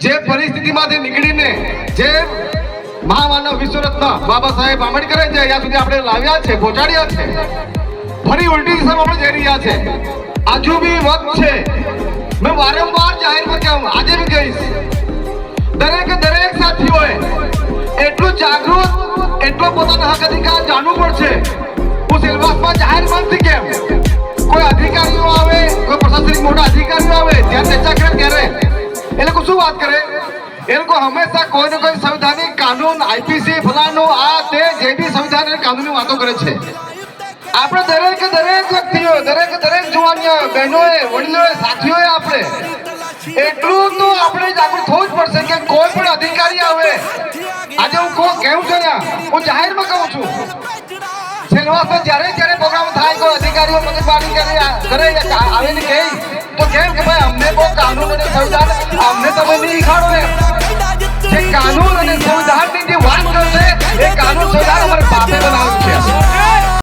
જે પરિસ્થિતિમાંથી નીકળીને જે મહામાનવ વિશ્વરત્ન બાબા સાહેબ આંબેડકરે જે અહીંયા સુધી આપણે લાવ્યા છે, પહોંચાડ્યા છે, ફરી ઉલટી દિશામાં આપણે જઈ રહ્યા છે. આજુ બી વખત છે. મેં વારંવાર જાહેરમાં કહું, આજે બી કહીશ, દરેક સાથીઓએ એટલું જાગૃત, એટલો પોતાના હક અધિકાર જાણવું પડશે. હું સેલવાસમાં જાહેર બંધ કેમ, કોઈ અધિકારીઓ આવે, કોઈ પ્રશાસનિક મોટા અધિકારીઓ આવે ત્યાં ચર્ચા કરે ત્યારે એ લોકો શું વાત કરે? એ લોકો હંમેશા કોઈ ને કોઈ સંવિધાનિક કાનૂન, આઈપીસી, ફલાણું, આ તે જે બી સંવિધાન અને કાનૂનની વાતો કરે છે. આપણે દરેક વ્યક્તિઓ, દરેક જુવાનીઓ, બહેનોએ, વડીલોએ, સાથીઓએ આપણે એટલું તો આપણે જાગૃત થવું જ પડશે કે કોઈ પણ અધિકારી આવે, આજે હું કહું છું ને, હું જાહેરમાં કહું છું, સેલવાસમાં જ્યારે પ્રોગ્રામ થાય, કોઈ અધિકારીઓ મગજમારી કરે આવીને કહે તો કેમ કે ભાઈ અમને બહુ કાનૂન અને સંવિધાન, અમને તો